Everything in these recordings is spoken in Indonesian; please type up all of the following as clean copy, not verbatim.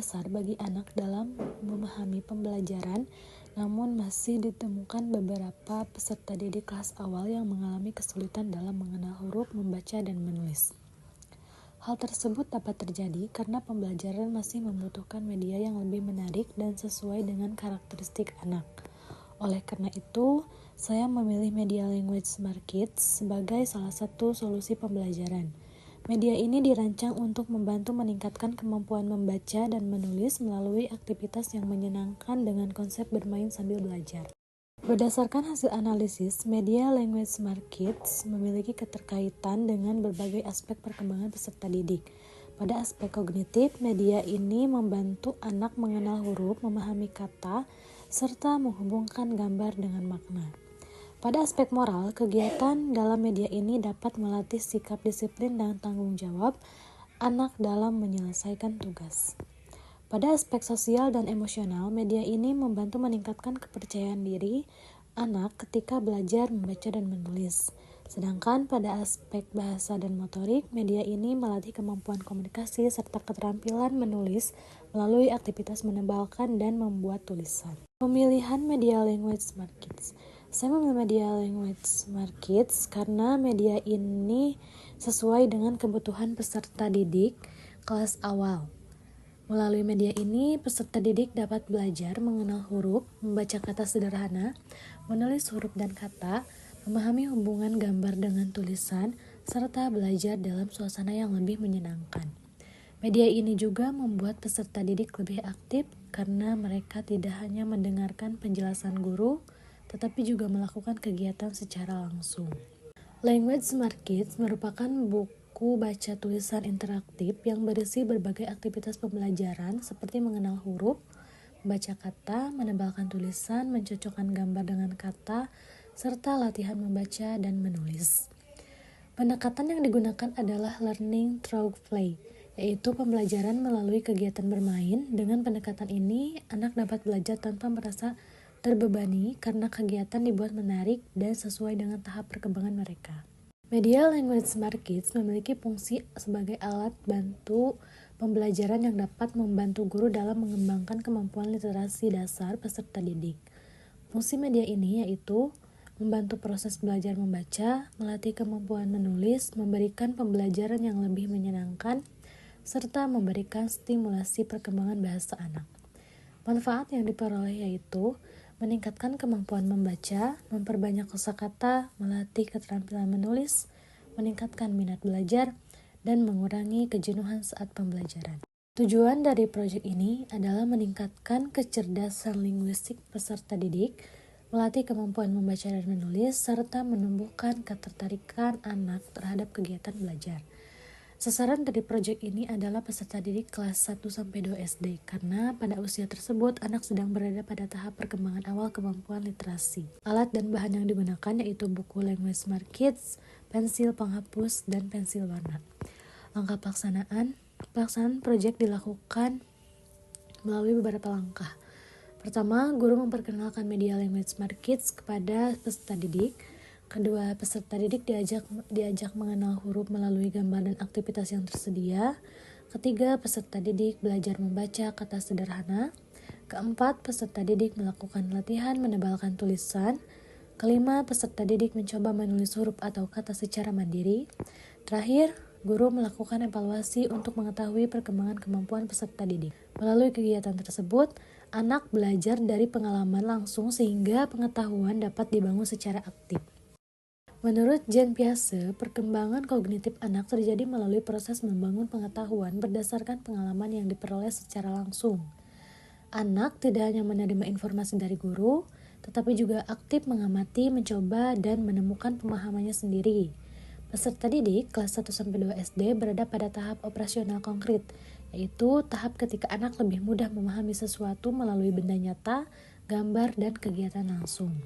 dasar bagi anak dalam memahami pembelajaran, namun masih ditemukan beberapa peserta didik kelas awal yang mengalami kesulitan dalam mengenal huruf, membaca, dan menulis. Hal tersebut dapat terjadi karena pembelajaran masih membutuhkan media yang lebih menarik dan sesuai dengan karakteristik anak. Oleh karena itu, saya memilih Media Language Smart Kids sebagai salah satu solusi pembelajaran. Media ini dirancang untuk membantu meningkatkan kemampuan membaca dan menulis melalui aktivitas yang menyenangkan dengan konsep bermain sambil belajar. Berdasarkan hasil analisis, Media Language Smart Kids memiliki keterkaitan dengan berbagai aspek perkembangan peserta didik. Pada aspek kognitif, media ini membantu anak mengenal huruf, memahami kata, serta menghubungkan gambar dengan makna. Pada aspek moral, kegiatan dalam media ini dapat melatih sikap disiplin dan tanggung jawab anak dalam menyelesaikan tugas. Pada aspek sosial dan emosional, media ini membantu meningkatkan kepercayaan diri anak ketika belajar membaca dan menulis. Sedangkan pada aspek bahasa dan motorik, media ini melatih kemampuan komunikasi serta keterampilan menulis melalui aktivitas menebalkan dan membuat tulisan. Pemilihan Media Language Smart Kids. Saya memilih Media Language Smart Kids karena media ini sesuai dengan kebutuhan peserta didik kelas awal. Melalui media ini, peserta didik dapat belajar mengenal huruf, membaca kata sederhana, menulis huruf dan kata, memahami hubungan gambar dengan tulisan, serta belajar dalam suasana yang lebih menyenangkan. Media ini juga membuat peserta didik lebih aktif karena mereka tidak hanya mendengarkan penjelasan guru, tetapi juga melakukan kegiatan secara langsung. Language Smart Kids merupakan buku baca tulisan interaktif yang berisi berbagai aktivitas pembelajaran seperti mengenal huruf, membaca kata, menebalkan tulisan, mencocokkan gambar dengan kata, serta latihan membaca dan menulis. Pendekatan yang digunakan adalah learning through play, yaitu pembelajaran melalui kegiatan bermain. Dengan pendekatan ini, anak dapat belajar tanpa merasa terbebani karena kegiatan dibuat menarik dan sesuai dengan tahap perkembangan mereka. Media Language Smart Kids memiliki fungsi sebagai alat bantu pembelajaran yang dapat membantu guru dalam mengembangkan kemampuan literasi dasar peserta didik. Fungsi media ini yaitu membantu proses belajar membaca, melatih kemampuan menulis, memberikan pembelajaran yang lebih menyenangkan, serta memberikan stimulasi perkembangan bahasa anak. Manfaat yang diperoleh yaitu meningkatkan kemampuan membaca, memperbanyak kosakata, melatih keterampilan menulis, meningkatkan minat belajar, dan mengurangi kejenuhan saat pembelajaran. Tujuan dari proyek ini adalah meningkatkan kecerdasan linguistik peserta didik, melatih kemampuan membaca dan menulis, serta menumbuhkan ketertarikan anak terhadap kegiatan belajar. Sasaran dari proyek ini adalah peserta didik kelas 1-2 SD karena pada usia tersebut anak sedang berada pada tahap perkembangan awal kemampuan literasi. Alat dan bahan yang digunakan yaitu buku Language Smart Kids, pensil penghapus, dan pensil warna. Langkah pelaksanaan proyek dilakukan melalui beberapa langkah. Pertama, guru memperkenalkan Media Language Smart Kids kepada peserta didik. Kedua, peserta didik diajak mengenal huruf melalui gambar dan aktivitas yang tersedia. Ketiga, peserta didik belajar membaca kata sederhana. Keempat, peserta didik melakukan latihan menebalkan tulisan. Kelima, peserta didik mencoba menulis huruf atau kata secara mandiri. Terakhir, guru melakukan evaluasi untuk mengetahui perkembangan kemampuan peserta didik. Melalui kegiatan tersebut, anak belajar dari pengalaman langsung sehingga pengetahuan dapat dibangun secara aktif. Menurut Jean Piaget, perkembangan kognitif anak terjadi melalui proses membangun pengetahuan berdasarkan pengalaman yang diperoleh secara langsung. Anak tidak hanya menerima informasi dari guru, tetapi juga aktif mengamati, mencoba, dan menemukan pemahamannya sendiri. Peserta didik kelas 1-2 SD berada pada tahap operasional konkret, yaitu tahap ketika anak lebih mudah memahami sesuatu melalui benda nyata, gambar, dan kegiatan langsung.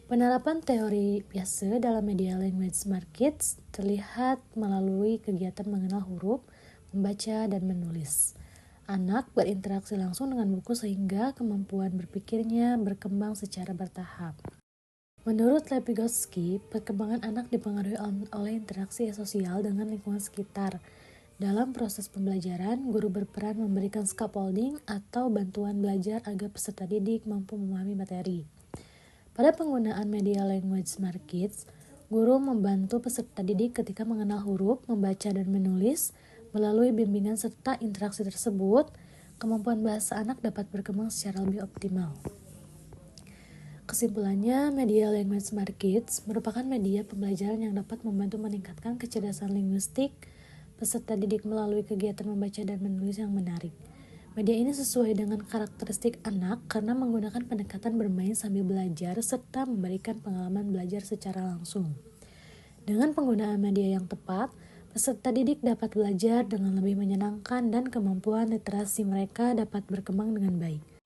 Penerapan teori Piaget dalam Media Language Smart Kids terlihat melalui kegiatan mengenal huruf, membaca, dan menulis. Anak berinteraksi langsung dengan buku sehingga kemampuan berpikirnya berkembang secara bertahap. Menurut Lev Vygotsky, perkembangan anak dipengaruhi oleh interaksi sosial dengan lingkungan sekitar. Dalam proses pembelajaran, guru berperan memberikan scaffolding atau bantuan belajar agar peserta didik mampu memahami materi. Pada penggunaan media language Smart Kids, guru membantu peserta didik ketika mengenal huruf, membaca dan menulis. Melalui bimbingan serta interaksi tersebut, kemampuan bahasa anak dapat berkembang secara lebih optimal. Kesimpulannya, media language Smart Kids merupakan media pembelajaran yang dapat membantu meningkatkan kecerdasan linguistik peserta didik melalui kegiatan membaca dan menulis yang menarik. Media ini sesuai dengan karakteristik anak karena menggunakan pendekatan bermain sambil belajar serta memberikan pengalaman belajar secara langsung. Dengan penggunaan media yang tepat, peserta didik dapat belajar dengan lebih menyenangkan dan kemampuan literasi mereka dapat berkembang dengan baik.